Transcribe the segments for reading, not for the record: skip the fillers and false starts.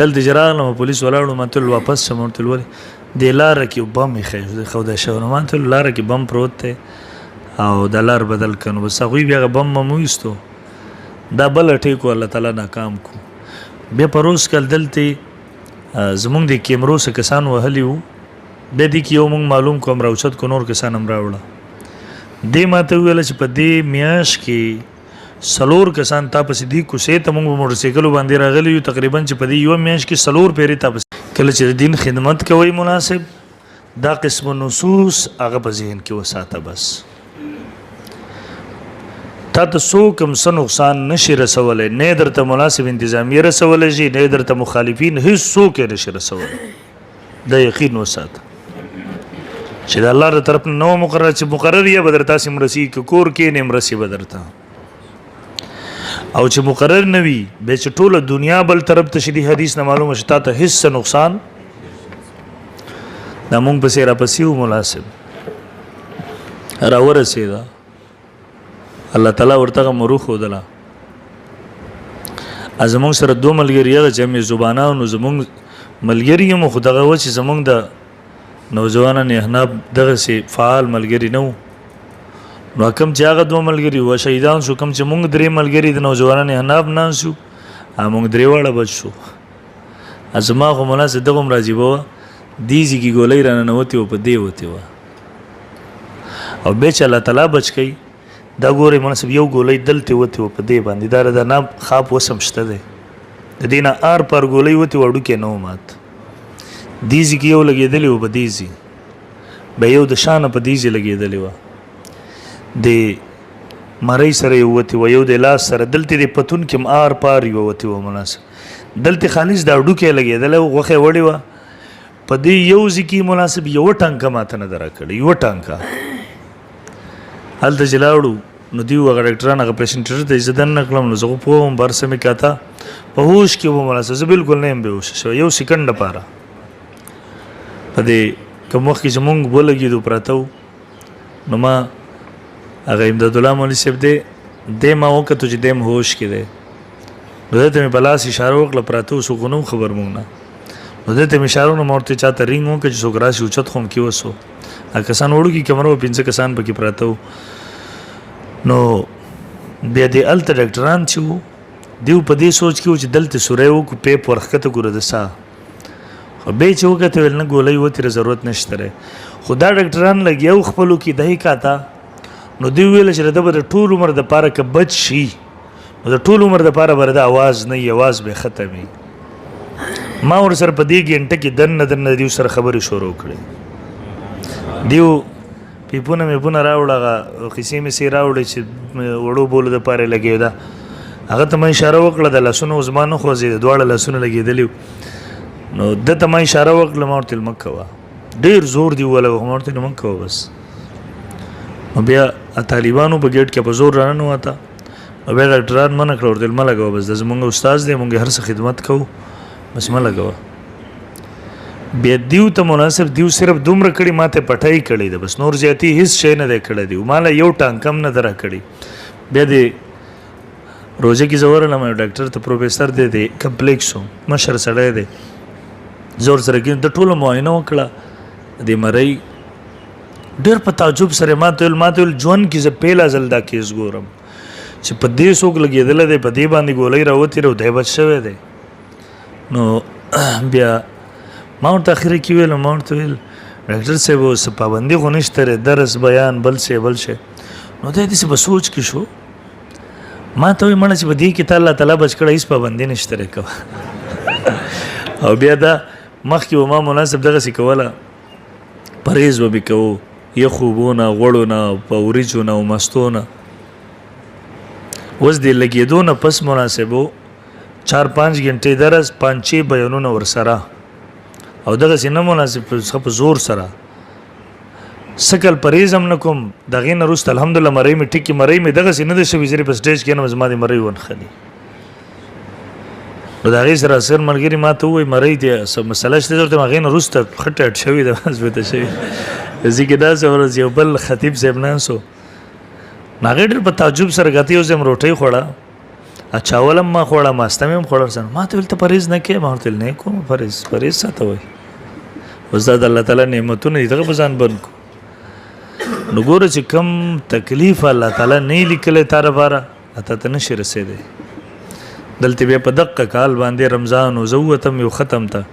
دلته چې راغلم پولیس ولاړو ما ته واپس شم ورته ویل د لاره کې بم یې ښودی شوی نو ما ته لاره کې بم پروت دی او د لار بدل کړو بس هغوی بیا هغه بم مو ویستو دا بله ټیک الله تعالی ناکام کو بیا په روز کال دلته زمونږ د کیمرو څه کسان وهلي وو بیا دې کې یو مونږ معلوم کوم راوچت کو نور کسان هم راوړه دې ما ته وویله چې په دې میاشت کې 4 کسان تا پسې دي کوڅې ته مونږ موټرسایکلو باندې راغلي یو تقریبا چې په دې یوه میاشت کې 4 پیرې تا پسې کله چې د دین خدمت کوئ مناسب دا قسم نصوص هغه په ذهن کې وساته بس تا ته څوک هم څه نقصان نشي رسولی نه درته مناسب انتظامیه رسولی شي نه درته مخالفین هیڅ څوک یې نشي رسولی دا یقین وساته چې د الله د طرف نه نو مقرر چې مقرر یې به درته هسې مرسي که کور کې نه مرسي به درته او چې مقرر نه وي بیا چې ټوله دنیا بل طرف ته شي حدیث نه معلومه شي تا ته هیڅ نقصان دا مونږ پسې راپسې وو مناسب راورسېده الله تعالی ورته مرو ښودله زمونږ سره 2 ملګري هغه چې مې زبانه نو زمونږ ملګري یم خو دغه و چې زمونږ د نوجوانان احناب دغسې فعال ملګري نه وو نو کوم چې هغه 2 ملګري وو شهیدان شو کوم چې مونږ 3 ملګري د نوجوانان احناب نه شو مونږ 3 واړه بچ شو زما خو مناسب دغه هم راځي به دیزي کې ګولۍ رانه نوتې وه په دې وتې وه او بیا چې الله تعالی بچ کوي دا ګورئ مناسب یو ګولۍ دلته وتې وه په دې باندې دا د ناب خاپ وسم شته دی د دې نه آر پار ګولۍ وتې وه هډوکی نه و مات دیزي کې یو لګېدلې وه په دیزي بیا یو د شانه په دیزي لګېدلې وه د مرۍ سره یې وتې وه یو د لاس سره دلته د پتون کې هم آر پار یوه وتې وه مناسب دلته خالص دا هډوکی لګېدلی و غوښه یې وړې وه په دې یو ځای کې مناسب یوه ټانکه ماته نه ده راکړې یوه ټانکه هلته چې لاړو نو دوی هغه ډاکټران هغه پیشنټر ته زه دننه کړم نو زه خو پوه وم برسه مې کاته په هوش کې وم مناسب زه بالکل نه یم بېهوشه شوی یو سیکنډ لپاره په دې کوم وخت کې چې مونږ ولګېدو پراته وو نو ما هغه امداد الله مولوي صاحب دی ما وکتو چې دی هم هوش کې دی نو دی ته مې په لاس اشاره وکړه پراته وو څوک نه خبر مونږ نه نو دی ته مې اشاره وکړه ما ورته چاته رینګ وکړه چې څوک راشي اوچت خو هم کې وسو هغه کسان وړوکي کمره وه 5 کسان پکې پراته وو نو بیا د هلته ډاکټران چې وو دیو په دې سوچ کې و چې دلته سوری وکړو پیپ ورښکته کړو د ساه خو بیا چې وکته ویل نه ګولۍ وتې ضرورت نشته دی خو دا ډاکټران لګیا وو خپلو کې دهی کاته نو دوی ویله چې ده به د ټول عمر دپاره که بد شي نو د ټول عمر دپاره به د اواز نه وي اواز به ختم وي ما ورسره په دې ګنټه کې دننه دیو سره خبرې شروع کړې دیو پیپونه میپونه راوړه هغه قیسې مې سې راوړې چې وړو بولو دپاره لګېده هغه ته ما اشاره وکړه د لاسونو زما نه خوځېده دواړه لاسونه لګېدلي نو ده ته ما اشاره وکړه ما ورته مه کوه ډېر زور دی وویلی خو ما ورته مه کوه بس نو بیا طالبانو په ګیټ کې په زور راننوته نو بیا ډاکټران منع کړه ورته مه لګوه بس د زموږ استاد دی موږ هر څه خدمت کوو بس مه لګوه بیا دیو ته مناسب دیو صرف دومره کړي ما ته پټۍ کړې ده بس نور زیاتي هیڅ شی نه دی کړی دی ما له یو ټانک هم نه ده راکړې بیا د روژه کې زه ورغلم یو ډاکټر ته پروفیسر دی د کمپلیکس و مشر سړی دی زه ورسره کېم د ټوله معاینه وکړه د مرۍ ډېر په تعجب سره ما ته ویل ژوند کې زه پیله ځل دا کیس ګورم چې په دې څوک لګېدلی دی په دې باندې ګولۍ راوتې دی او دی بچ شوی دی نو بیا ما ورته اخره کې ویل ما ورته ویل ډاکټر صاحب اوس پابندي خو نشته دی درس بیان بل شی نو دی داسې په سوچ کې شو ما ته وایي مړه چې په دې کې تا الله تعالی بچ کړی هېڅ پابندي نشته دی کوه او بیا دا مخکې به ما مناسب دغسې کوله پرهیز به مې کوو یخو اوبو نه غوړو نه په وریجو نه او مستو نه اوس د لګېدو نه پس مناسب و 4-5 ګنټې درس 5-6 بیانونه ورسره او دغسې نه مناسب په زور سره سکل پرهیز هم نه کوم د هغې نه وروسته الحمدلله مرۍ مې ټیکې مرۍ مې دغسې نه ده شوې زه په سټیج کښېنم زما د مرۍ ونښلي نو د هغې سره اکثر ملګري ما ته ووایي مرۍ دی مسله شته درته هغې نه وروسته ښه ټیټ شوې ده مثبته شوې زه کې داسې ورځ یو بل خطیب صاحب ناست و نو هغې ډېر په تعجب سره کاته یو ځای م روټۍ خوړه اچاولم ما خوړه ماسته مې هم خوړل سن ما ته ویل ته پرهیز نه کې ما ورته ویل نه کوم پرهیز ساته وای اوس دا د الله تعالی نعمتونه دي دغه په ځان بند کو نو ګوره چې کم تکلیف الله تعالی نه لیکلی تا لپاره اته ته نشي رسېدی دلته بیا په دقه کال باندې رمضان او زه ووتم یو ختم ته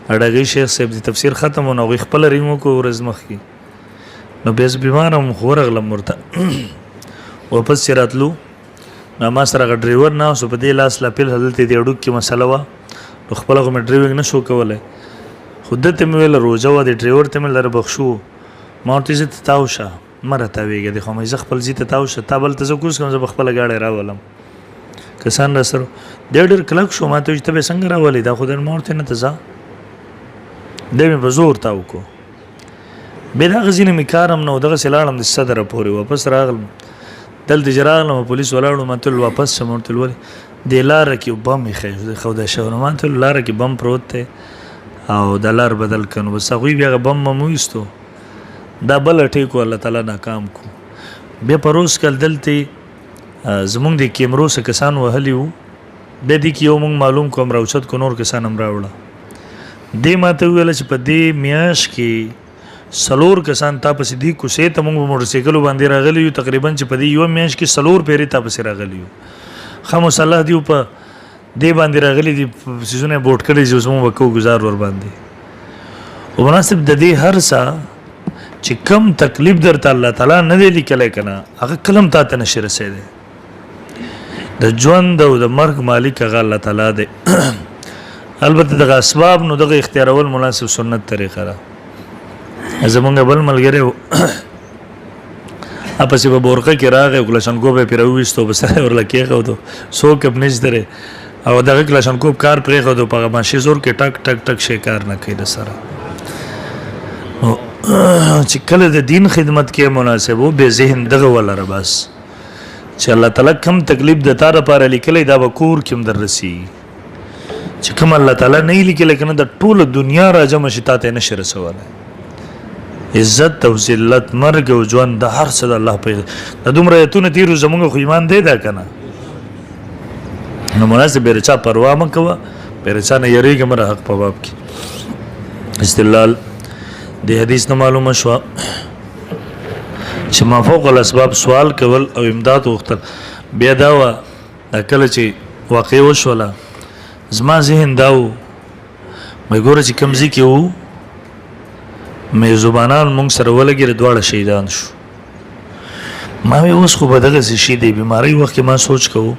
اډهګي شیخ صاحب د تفسیر ختم و نو هغوی خپله رینګ وکړو ورځ مخکې نو بیا زه بیمار وم خو ورغلم ورته واپس چې راتلو نو ما سره هغه ډریور ناست و په دې لاس لاپیل هلته دې اډوک کې مسله وه نو خپله خو مې ډریورنګ نه شو کولی خو ده ته مې ویله روژه وه د ډریور ته مې لره بخښو ما ورته زه ته تاو شه مه راتاویږه دی خو مې زه خپل ځي ته تاو شه تا بل ته زه کوز کړم زه به خپله ګاډی راولم کسان را سره دی ډېر کلک شو ما ته وایي ته به څنګه راولې دا خو د ما ورته نه ته ځه دی مې په زور تاو کو بیا دغه ځینې مې کار هم نه و دغسې لاړم د صدره پورې واپس راغلم دلته چې راغلم پولیس ولاړو ما ته ویل واپس شه ما ورته ویل ولې دې لاره کې بم ایښی ښوده شوی نو ما ته ویل لاره کې بم پروت دی او د لار بدل کړو بس هغوی بیا هغه بم مم وایستو دا بله ټیکو الله تعالی ناکام کو بیا په روز کال دلته زمونږ د کیمرو څه کسان وهلي وو بیا دې کې یو مونږ معلوم کوم راوچت کو نور کسان هم راوړه دې ما ته وویله چې په دې میاشت کې 4 کسان تا پسې دې کوڅې ته مونږ په موټرسایکلو باندې راغلي یو تقریبا چې په دې یوه میاشت کې 4 پیرې تا پسې راغلي یو ښه مسلح دي په دې باندې راغلي دي څیزونه بوټ کړي چې اوس مونږ به کوو ګزار ور باندې او مناسب د دې هر څه چې کم تکلیف درته الله تعالی نه دی لیکلی که نه هغه کلم تا ته نشي رسېدی د ژوند او د مرګ مالک هغه الله تعالی دی البته دغه اسباب نو دغه اختیارول مناسب سنت طریقه ده زمونږ بل ملګری و اپسې په بورقه کې راغی او کلاشنکوپ یې پرې راوویستو په سر یې ورله کېښودو څوک هم نشته دی او دغه کلاشنکوپ کار پرېښودو په هغه ماشي زور کې ټک ټک ټک شی کار نه کوي د سره نو چې کله د دین خدمت کې مناسب و بې ذهن دغه ولره بس چې الله تعالی کم تکلیف د تا لپاره لیکلی دا به کور کې هم در رسېږي چې کوم الله تعالی نه یې لیکلی که نه د ټوله دنیا راجمع شي تا ته یې نشي رسولی عزت او ذلت مرګ او ژوند د هر څه د الله په د دومره ایتونه تېرو زمونږ خو ایمان دی دا که نه نو مناسب بې چا پروا مه کوه بې چا نه یېرېږه مه حق په باب کې استدلال د حدیث نه معلومه شوه چې ما فوق الاسباب سوال کول او امداد غوښتل بیا دا وه دا کله چې واقع وشوله زما ذهن دا و مې ګوره چې کوم ځای کې وو مې زبانان مونږ سره ولګېده دواړه شهیدان شو ما وی اوس خو به دغسې شي دی بیمارۍ وخت کې ما سوچ کوو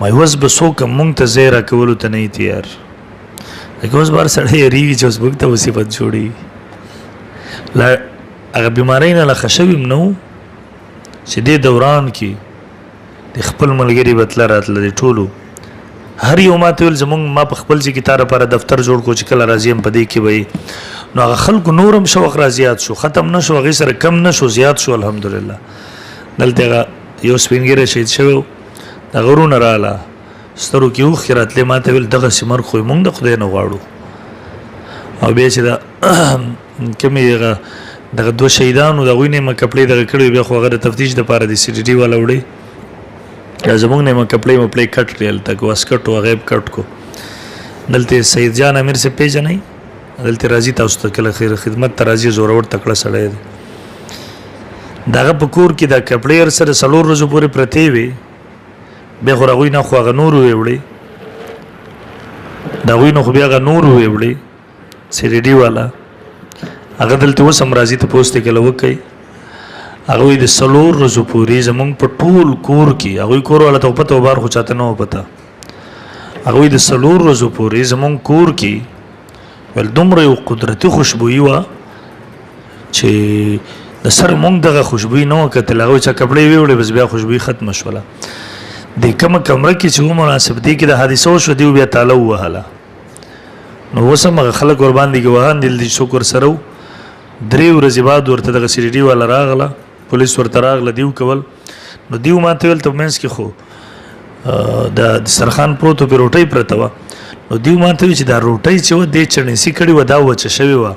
ما اوس به څوک هم مونږ ته ځای راکولو ته نه وي تیار لکه اوس بار سړی یېرېږي چې اوس موږ ته مصیبت جوړېږي هغه بیمارۍ نه لا ښه شوي هم نه وو چې دې دوران کې د خپل ملګري به تله راتله د ټولو هر یو ما ته ویل زمونږ ما په خپل ځای کې تا لپاره دفتر جوړ کړو چې کله راځي هم په دې کې به نو هغه خلکو نور هم شوق را زیات شو ختم نه شو هغې سره کم نه شو زیات شو الحمدلله دلته هغه یو سپین ږیری شهید شوی و د غرونه راله سترو کې اوښکې راتلې ما ته ویل دغسې مرګ خو مونږ د خدای نه غواړو او بیا چې دا کومې هغه دغه 2 شهیدانو د هغوی نه یې کپړې دغه کړي بیا خو هغه د تفتیش دپاره د CDD والا وړی زمونږ نه یې کپړې مپړې کټ کړې هلته واسکټ و هغه یې کټ کو دلته سید جان امیر صاحب پېژنئ دلته راځي تاسو ته کله خیر خدمت ته راځي زورور تکړه سړی دی د هغه په کور کې دا کپړې هر سره 4 ورځو پورې پرتې وې بیا خو هغوی نه خو هغه نور وې وړې د هغوی نه خو بیا هغه نور وې وړې CDD والا هغه دلته اوس هم راځي تپوس ته کله وکئ هغوی د 4 ورځو پورې زمونږ په ټول کور کې هغوی کور والا ته پته و بار خو چاته نه و پته هغوی د 4 ورځو پورې زمونږ کور کې ول دومره یو قدرتي خوشبويي وه چې د سره مونږ دغه خوشبويي نه وه کتل هغوی چا کپړې ویوړې بس بیا خوشبويي ختمه شوله د کومه کمره کې چې و مناسب دی کې د حادثه وشوه دی بیا تاله ووهله نو اوس هم هغه خلک ورباندې ګواهان دي چې څوک ورسره و 3 ورځې بعد ورته دغه CDD والا راغله پولیس ورته راغله دیو کول نو دیو ما ته ویل ته منځ کې خو د دسترخوان پروت و پرې روټۍ پرته وه نو دیو ما ته ویل چې دا روټۍ چې وه دې چڼېسي کړې وه دا وچه شوې وه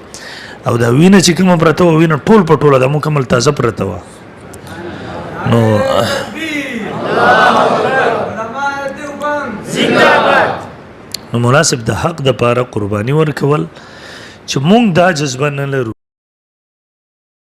او دا وینه چې کومه پرته وه وینه ټول په ټوله دا مکمل تازه پرته وه نو نو مناسب د حق د پاره قرباني ورکول چې مونږ دا جذبه نه لرو